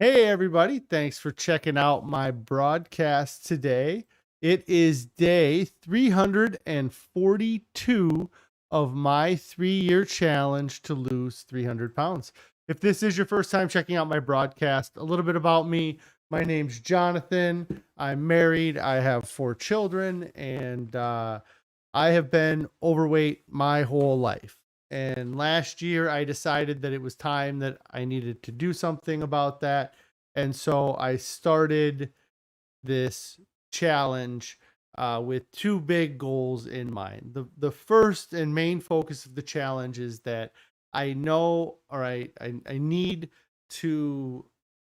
Hey, everybody. Thanks for checking out my broadcast today. It is day 342 of my 3-year challenge to lose 300 pounds. If this is your first time checking out my broadcast, a little bit about me. My name's Jonathan. I'm married. I have 4 children, and I have been overweight my whole life. And last year, I decided that it was time that I needed to do something about that. And so I started this challenge with two big goals in mind. The first and main focus of the challenge is that I know, all right, I need to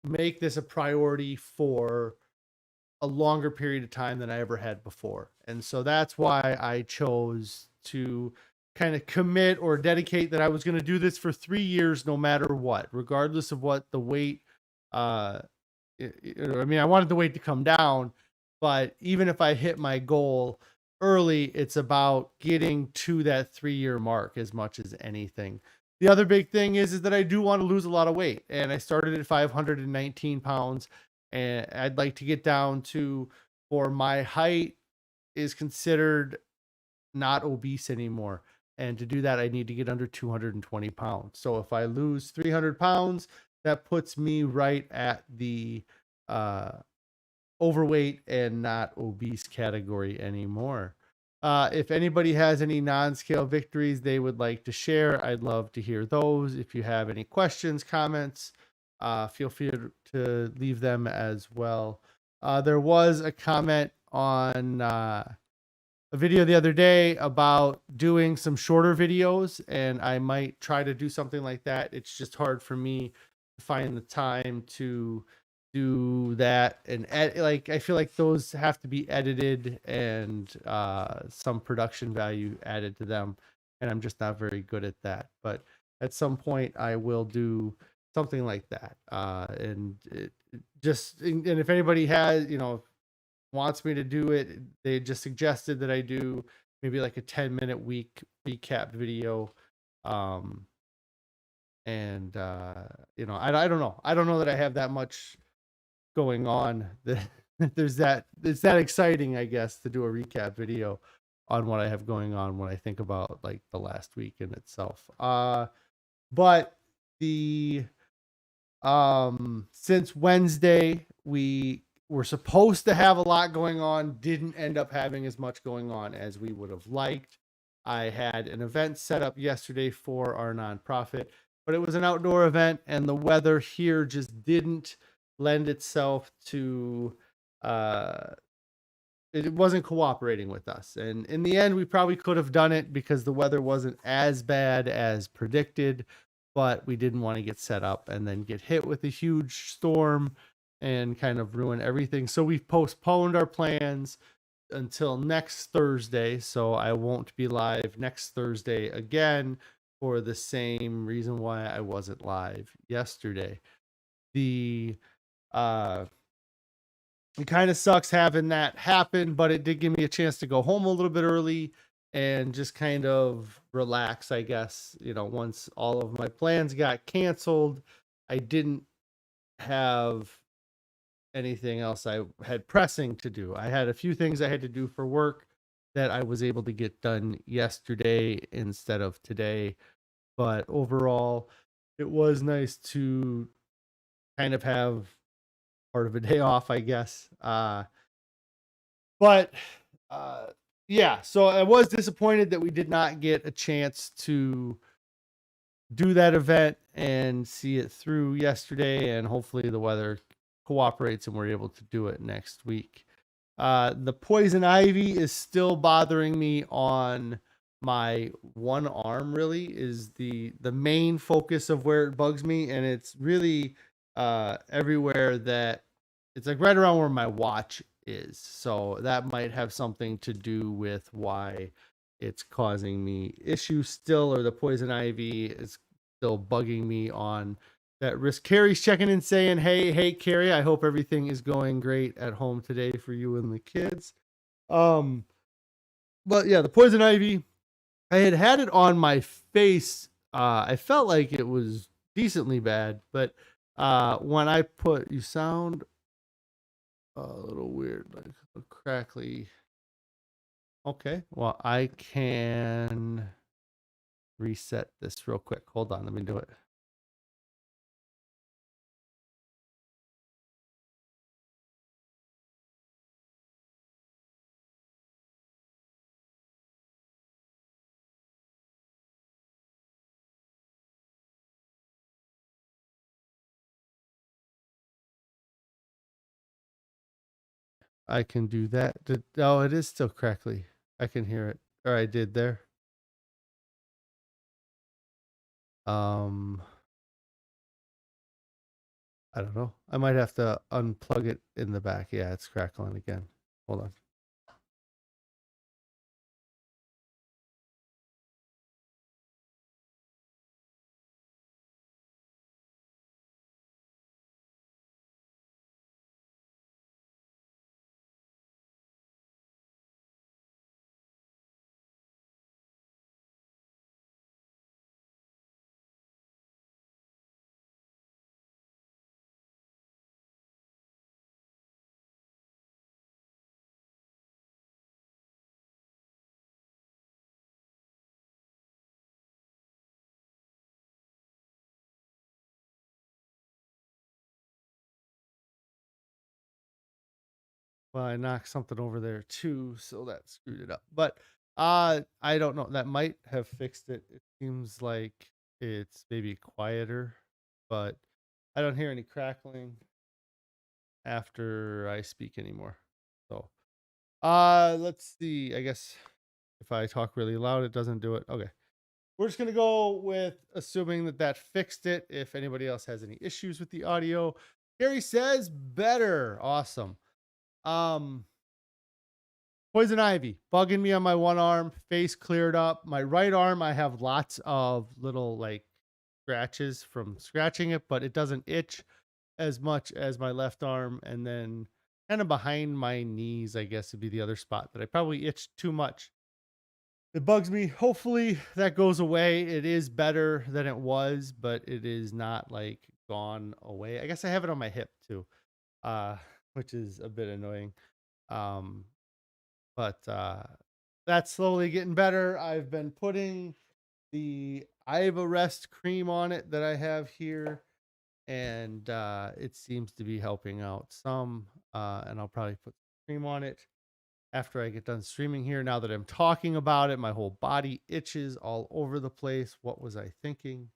make this a priority for a longer period of time than I ever had before. And so that's why I chose to kind of commit or dedicate that I was going to do this for 3 years, no matter what, regardless of what the weight. Uh, I mean, I wanted the weight to come down, but even if I hit my goal early, it's about getting to that 3-year mark as much as anything. The other big thing is that I do want to lose a lot of weight, and I started at 519 pounds, and I'd like to get down to, for my height is considered not obese anymore. And to do that, I need to get under 220 pounds. So if I lose 300 pounds, that puts me right at the uh, overweight and not obese category anymore. If anybody has any non-scale victories they would like to share, I'd love to hear those. If you have any questions, comments, feel free to leave them as well. There was a comment on a video the other day about doing some shorter videos, and I might try to do something like that. It's just hard for me to find the time to do that, and like I feel like those have to be edited and some production value added to them, and I'm just not very good at that. But at some point I will do something like that. And if anybody has, wants me to do it, they just suggested that I do maybe like a 10-minute week recap video. Um, and I don't know. I don't know that I have that much going on. That it's that exciting, I guess, to do a recap video on what I have going on when I think about like the last week in itself. But the since Wednesday we were supposed to have a lot going on, didn't end up having as much going on as we would have liked. I had an event set up yesterday for our nonprofit, but it was an outdoor event, and the weather here just didn't lend itself to it wasn't cooperating with us. And in the end, we probably could have done it because the weather wasn't as bad as predicted, but we didn't want to get set up and then get hit with a huge storm and kind of ruin everything. So we've postponed our plans until next Thursday. So I won't be live next Thursday again for the same reason why I wasn't live yesterday. The It kind of sucks having that happen, but it did give me a chance to go home a little bit early and just kind of relax, I guess. Once all of my plans got canceled, I didn't have anything else I had pressing to do. I had a few things I had to do for work that I was able to get done yesterday instead of today. But overall, it was nice to kind of have part of a day off, I guess. But yeah, so I was disappointed that we did not get a chance to do that event and see it through yesterday, and hopefully the weather cooperates and we're able to do it next week. The poison ivy is still bothering me on my one arm, really is the main focus of where it bugs me, and it's really everywhere that it's like right around where my watch is. So that might have something to do with why it's causing me issues still, or the poison ivy is still bugging me on that risk. Carrie's checking in saying, hey, Carrie, I hope everything is going great at home today for you and the kids. But yeah, the poison ivy, I had it on my face. I felt like it was decently bad, but When I put, you sound a little weird, like a crackly. Okay, well, I can reset this real quick. Hold on, let me do it. I can do that. Oh, it is still crackly. I can hear it. Or I did there. Um, I don't know. I might have to unplug it in the back. Yeah, it's crackling again. Hold on. Well, I knocked something over there too, so that screwed it up. But I don't know. That might have fixed it. It seems like it's maybe quieter, but I don't hear any crackling after I speak anymore. So, let's see. I guess if I talk really loud, it doesn't do it. Okay. We're just going to go with assuming that that fixed it. If anybody else has any issues with the audio, Gary says better. Awesome. Um, Poison ivy bugging me on my one arm, face cleared up. My right arm, I have lots of little like scratches from scratching it, but it doesn't itch as much as my left arm. And then kind of behind my knees, I guess would be the other spot that I probably itched too much. It bugs me. Hopefully that goes away. It is better than it was, but it is not like gone away. I guess I have it on my hip too, which is a bit annoying. Um, but that's slowly getting better. I've been putting the Iva Rest cream on it that I have here, and it seems to be helping out some. And I'll probably put cream on it after I get done streaming here. Now that I'm talking about it, my whole body itches all over the place. What was I thinking?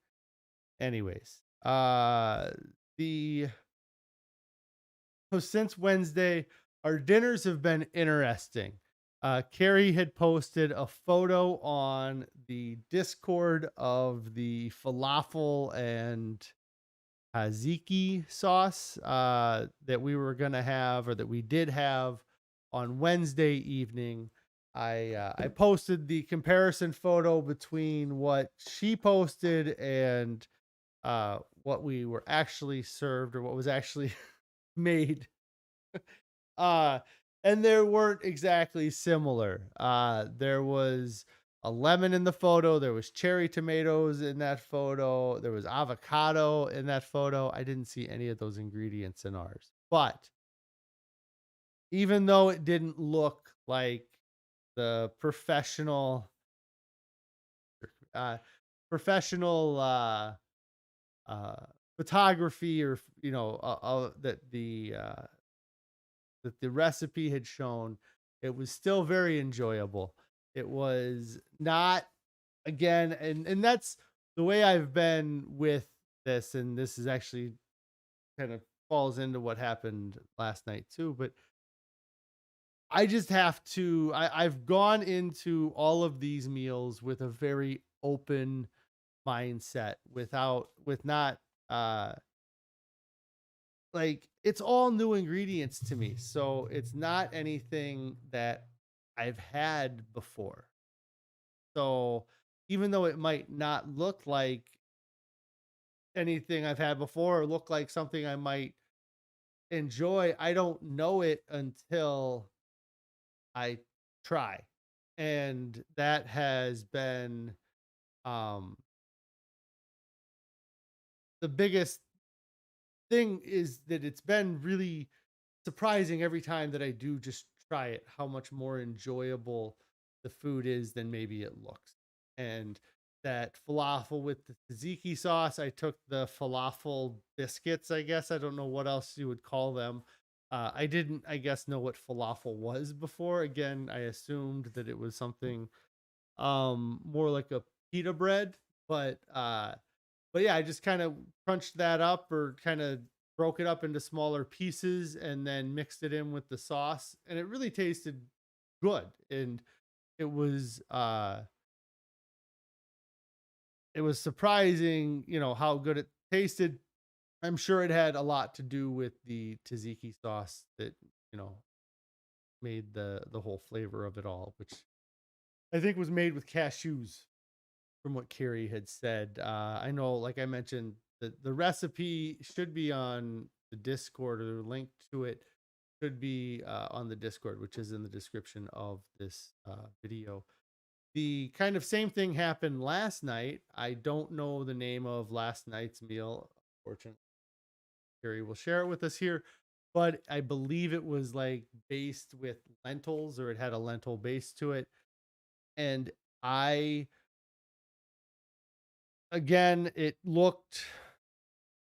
Anyways, the so since Wednesday, our dinners have been interesting. Carrie had posted a photo on the Discord of the falafel and Haziki sauce that we were going to have, or that we did have on Wednesday evening. I posted the comparison photo between what she posted and what we were actually served, or what was actually made. uh and they weren't exactly similar. There was a lemon in the photo, there was cherry tomatoes in that photo, there was avocado in that photo. I didn't see any of those ingredients in ours. But even though it didn't look like the uh professional uh photography, or that the recipe had shown, it was still very enjoyable. It was not, again, and that's the way I've been with this, and this is actually kind of falls into what happened last night too. But I just have to. I've gone into all of these meals with a very open mindset, with not like, it's all new ingredients to me. So it's not anything that I've had before. So even though it might not look like anything I've had before, or look like something I might enjoy, I don't know it until I try. And that has been um the biggest thing is that it's been really surprising every time that I do just try it, how much more enjoyable the food is than maybe it looks. And that falafel with the tzatziki sauce, I took the falafel biscuits, I guess. I don't know what else you would call them. I didn't, I guess, know what falafel was before. Again, I assumed that it was something more like a pita bread, but yeah, I just kind of crunched that up or kind of broke it up into smaller pieces and then mixed it in with the sauce, and it really tasted good. And it was uh it was surprising, how good it tasted. I'm sure it had a lot to do with the tzatziki sauce that, you know, made the whole flavor of it all, which I think was made with cashews from what Carrie had said. I know, like I mentioned, the recipe should be on the Discord, or the link to it should be on the Discord, which is in the description of this video. The kind of same thing happened last night. I don't know the name of last night's meal. Fortunately, Carrie will share it with us here, but I believe it was like based with lentils, or it had a lentil base to it. And I, again,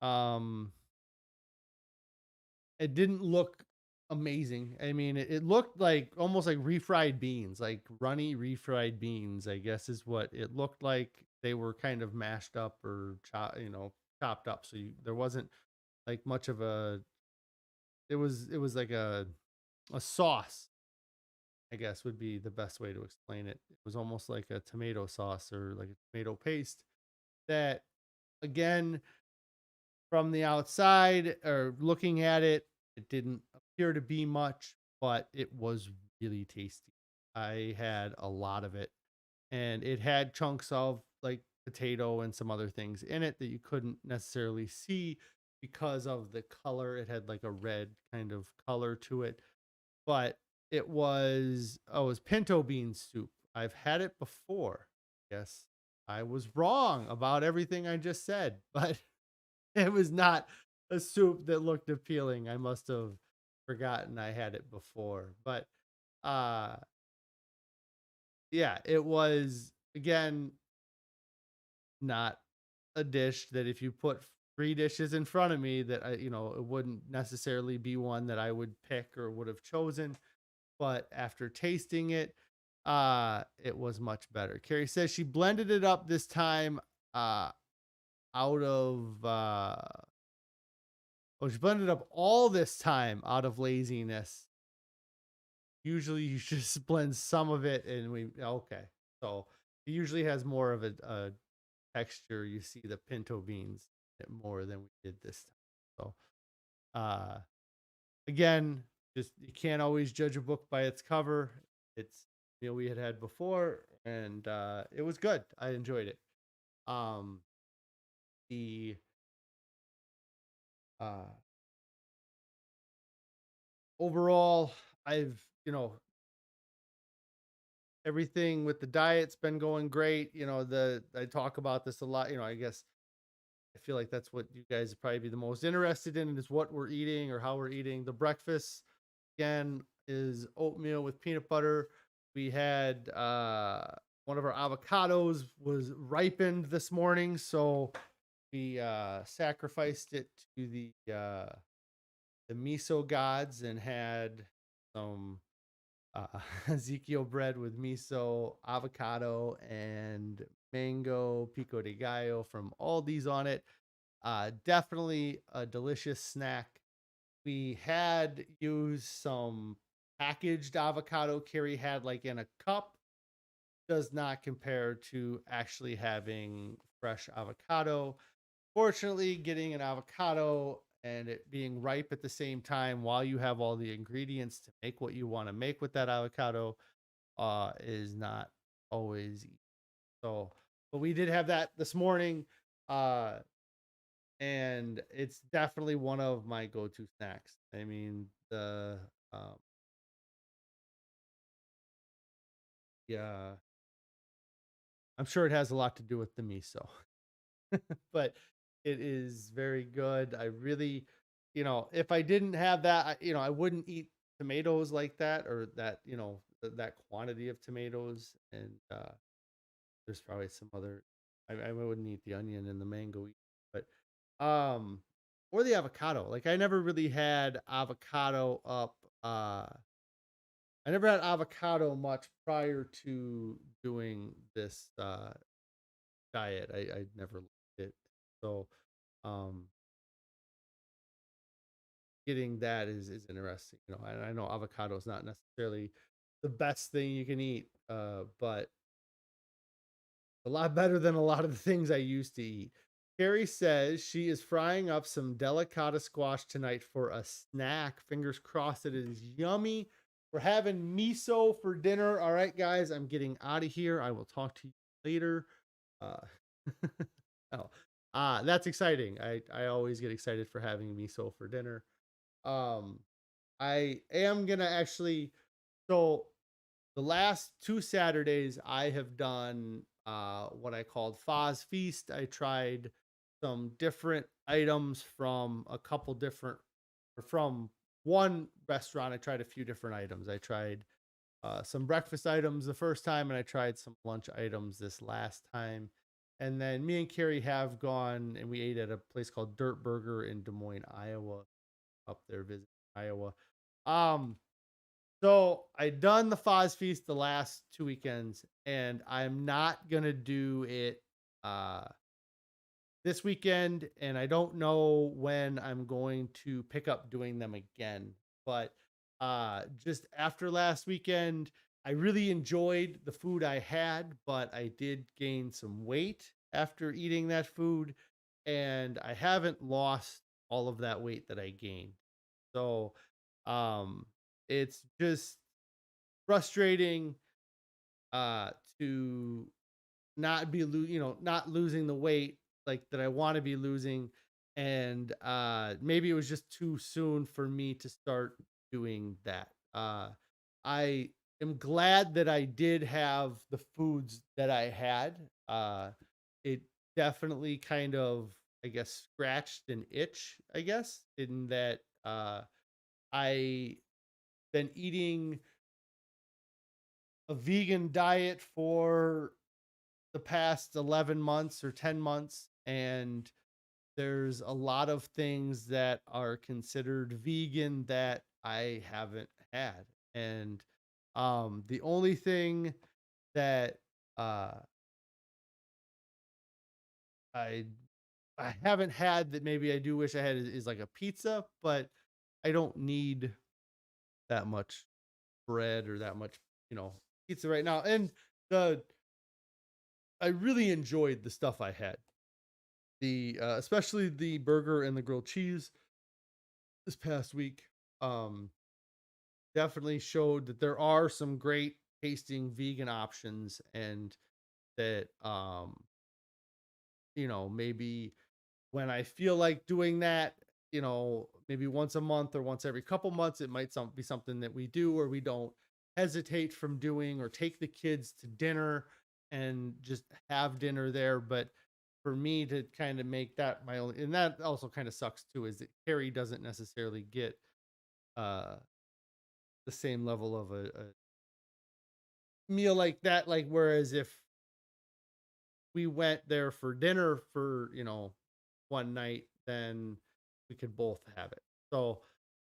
um it didn't look amazing. I mean, it looked like almost like refried beans, like runny refried beans, I guess is what it looked like. They were kind of mashed up or chopped up. So there wasn't like much of a, it was like a sauce, I guess would be the best way to explain it. It was almost like a tomato sauce or like a tomato paste that, again, from the outside or looking at it, it didn't appear to be much, but it was really tasty. I had a lot of it, and it had chunks of like potato and some other things in it that you couldn't necessarily see because of the color. It had like a red kind of color to it, but it was pinto bean soup. I've had it before. Yes, I was wrong about everything I just said, but it was not a soup that looked appealing. I must have forgotten I had it before. But uh yeah, it was, again, not a dish that if you put three dishes in front of me that it wouldn't necessarily be one that I would pick or would have chosen. But after tasting it, it was much better. Carrie says she blended it up this time uh out of she blended up all this time out of laziness. Usually you just blend some of it, and okay. So it usually has more of a texture. You see the pinto beans more than we did this time. So again, just you can't always judge a book by its cover. It's meal we had before, and it was good. I enjoyed it. Um the uh Overall, I've everything with the diet's been going great. I talk about this a lot. I guess I feel like that's what you guys would probably be the most interested in, is what we're eating or how we're eating. The breakfast, again, is oatmeal with peanut butter. We had one of our avocados was ripened this morning, so we sacrificed it to the miso gods and had some uh, Ezekiel bread with miso, avocado, and mango pico de gallo from Aldi's on it. Definitely a delicious snack. We had used some packaged avocado. Carrie had like in a cup. Does not compare to actually having fresh avocado. Fortunately, getting an avocado and it being ripe at the same time while you have all the ingredients to make what you want to make with that avocado is not always easy. So, but we did have that this morning, uh, and it's definitely one of my go-to snacks. I mean, um, yeah, I'm sure it has a lot to do with the miso, but it is very good. I really if I didn't have that, I wouldn't eat tomatoes like that, or that, that quantity of tomatoes. And there's probably some other, I wouldn't eat the onion and the mango, but, um, or the avocado. Like I never really had avocado up. I never had avocado much prior to doing this diet. I never liked it. So, um, getting that is interesting. And I know avocado is not necessarily the best thing you can eat, but a lot better than a lot of the things I used to eat. Carrie says she is frying up some delicata squash tonight for a snack. Fingers crossed it is yummy. We're having miso for dinner. All right, guys, I'm getting out of here. I will talk to you later. Uh, oh, that's exciting. I always get excited for having miso for dinner. Um, I am gonna actually. So the last 2 Saturdays, I have done, what I called Foz Feast. I tried some different items from a couple different or from one restaurant. I tried a few different items. I tried, some breakfast items the first time, and I tried some lunch items this last time. And then me and Carrie have gone and we ate at a place called Dirt Burger in Des Moines, Iowa, up there visiting Iowa. Um, so I done the Foz Feast the last 2 weekends, and I'm not gonna do it uh this weekend, and I don't know when I'm going to pick up doing them again. But just after last weekend, I really enjoyed the food I had, but I did gain some weight after eating that food, and I haven't lost all of that weight that I gained. So um it's just frustrating to not be not losing the weight like that I want to be losing. And maybe it was just too soon for me to start doing that. I am glad that I did have the foods that I had. It definitely kind of, I guess, scratched an itch, I guess, in that I been eating a vegan diet for the past 11 months or 10 months, and there's a lot of things that are considered vegan that I haven't had. And the only thing that uh I I haven't had that maybe I do wish I had is like a pizza, but I don't need that much bread or that much, you know, pizza right now. And the I really enjoyed the stuff I had. The especially the burger and the grilled cheese this past week. Um definitely showed that there are some great tasting vegan options, and that maybe when I feel like doing that, maybe once a month or once every couple months, it might be something that we do, or we don't hesitate from doing, or take the kids to dinner and just have dinner there. But for me to kind of make that my only, and that also kind of sucks too, is that Carrie doesn't necessarily get uh the same level of a meal like that. Like, whereas if we went there for dinner for, one night, then we could both have it. So,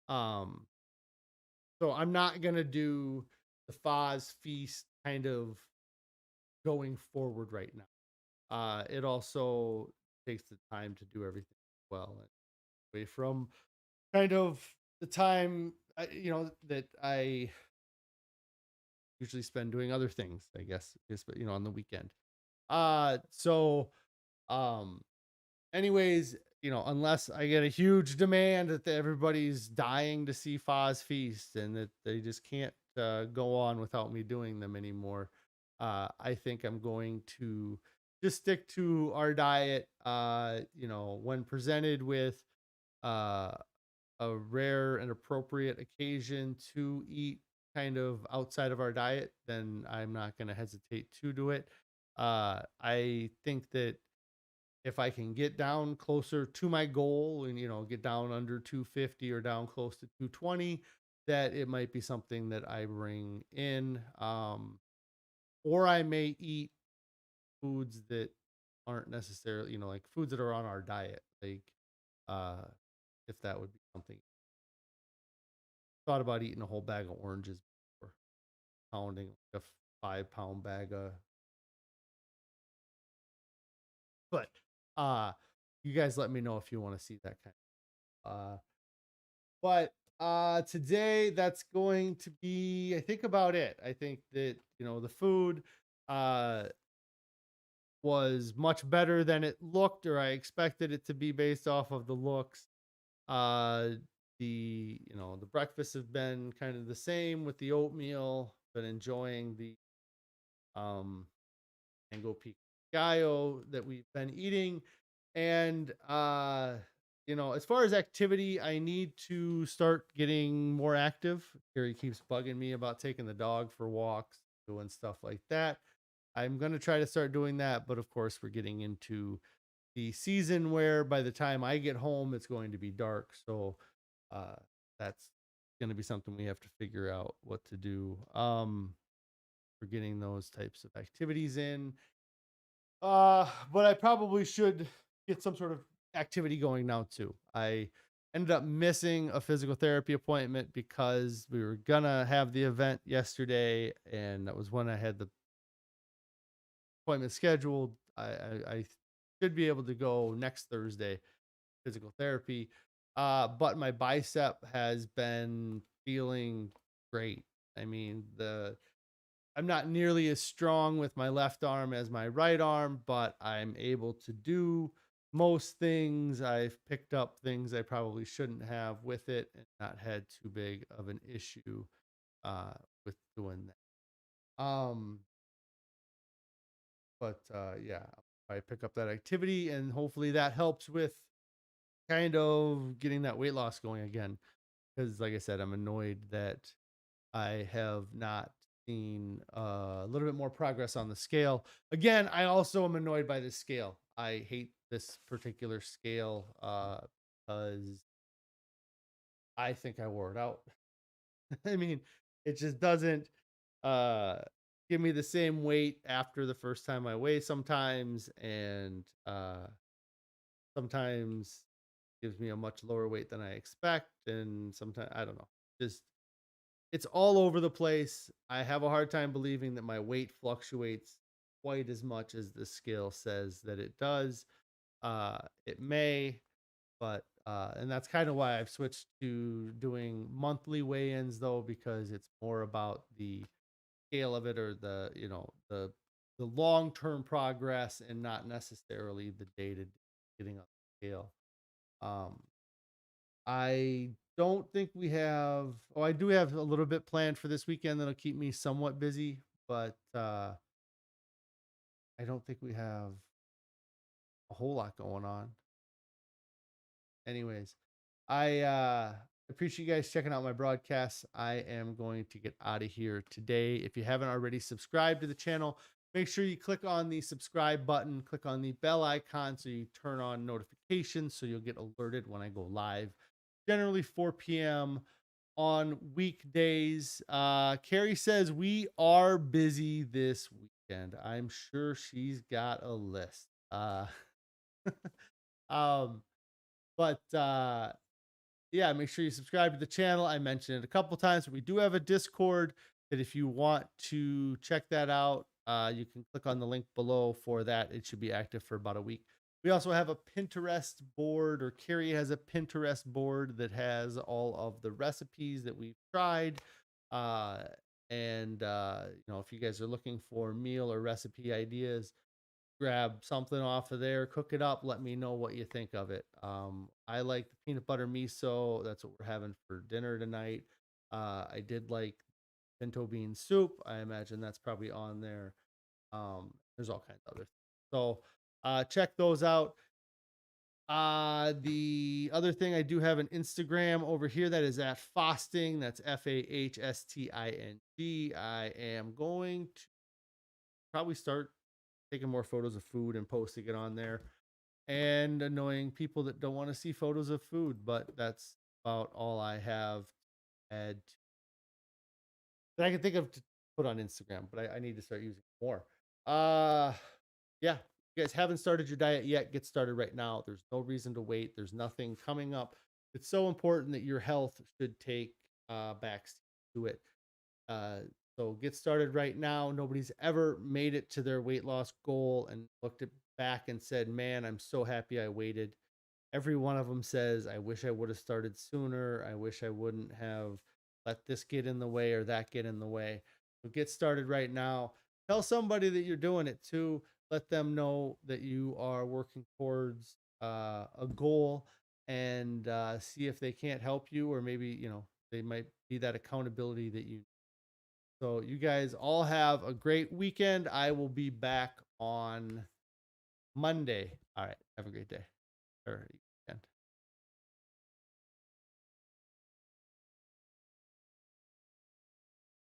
um, so I'm not gonna do the Foz feast kind of going forward right now. It also takes the time to do everything well, and away from kind of the time, that I usually spend doing other things, I guess, just, on the weekend. So, um, anyways, unless I get a huge demand that everybody's dying to see Foz Feast and that they just can't go on without me doing them anymore, I think I'm going to just stick to our diet. When presented with uh, a rare and appropriate occasion to eat kind of outside of our diet, then I'm not going to hesitate to do it. I think that if I can get down closer to my goal and, you know, get down under 250 or down close to 220, that it might be something that I bring in. Or I may eat foods that aren't necessarily, you know, like foods that are on our diet. Like, uh, if that would be something. Thought about eating a whole bag of oranges before, pounding like a 5 pound bag of, but, uh, you guys let me know if you want to see that kind but today that's going to be, I think, about it. I think that, you know, the food uh was much better than it looked or I expected it to be based off of the looks. Uh you know, the breakfasts have been kind of the same with the oatmeal, been enjoying the um mango pico that we've been eating. And you know, as far as activity, I need to start getting more active. Gary keeps bugging me about taking the dog for walks, doing stuff like that. I'm going to try to start doing that, but of course we're getting into the season where by the time I get home it's going to be dark. So uh that's going to be something we have to figure out what to do for getting those types of activities in. But I probably should get some sort of activity going now too. I ended up missing a physical therapy appointment because we were gonna have the event yesterday, and that was when I had the appointment scheduled. I should be able to go next Thursday, physical therapy. But my bicep has been feeling great. I mean, I'm not nearly as strong with my left arm as my right arm, but I'm able to do most things. I've picked up things I probably shouldn't have with it and not had too big of an issue uh with doing that. Yeah, I pick up that activity and hopefully that helps with kind of getting that weight loss going again. Because like I said, I'm annoyed that I have not seen a little bit more progress on the scale. Again, I also am annoyed by this scale. I hate this particular scale because I think I wore it out. I mean, it just doesn't uh give me the same weight after the first time I weigh sometimes, and sometimes gives me a much lower weight than I expect, and sometimes I don't know. Just it's all over the place. I have a hard time believing that my weight fluctuates quite as much as the scale says that it does. It may, but and that's kind of why I've switched to doing monthly weigh-ins though, because it's more about the scale of it, or the, you know, the long-term progress and not necessarily the day to getting on the scale. Um, I don't think we have. Oh, I do have a little bit planned for this weekend that'll keep me somewhat busy, but I don't think we have a whole lot going on. Anyways, I appreciate you guys checking out my broadcasts. I am going to get out of here today. If you haven't already subscribed to the channel, make sure you click on the subscribe button, click on the bell icon so you turn on notifications so you'll get alerted when I go live. Generally 4 p.m. on weekdays. Carrie says we are busy this weekend. I'm sure she's got a list. Um, but yeah, make sure you subscribe to the channel. I mentioned it a couple times, but we do have a Discord that if you want to check that out, you can click on the link below for that. It should be active for about a week. We also have a Pinterest board, or Carrie has a Pinterest board that has all of the recipes that we've tried. Uh, you know, if you guys are looking for meal or recipe ideas, grab something off of there, cook it up, let me know what you think of it. I like the peanut butter miso. That's what we're having for dinner tonight. I did like pinto bean soup. I imagine that's probably on there. There's all kinds of other things. So check those out. The other thing, I do have an Instagram over here that is at Fasting. That's FAHSTING. I am going to probably start taking more photos of food and posting it on there. and annoying people that don't want to see photos of food. But that's about all I have had that I can think of to put on Instagram. But I need to start using more. Uh, yeah. If you guys haven't started your diet yet, get started right now. There's no reason to wait. There's nothing coming up. It's so important that your health should take back to it. Uh, so get started right now. Nobody's ever made it to their weight loss goal and looked back and said, man, I'm so happy I waited. Every one of them says, I wish I would have started sooner. I wish I wouldn't have let this get in the way or that get in the way. So get started right now. Tell somebody that you're doing it too. Let them know that you are working towards a goal, and see if they can't help you, or maybe, they might be that accountability that you. So you guys all have a great weekend. I will be back on Monday. All right. Have a great day. All right.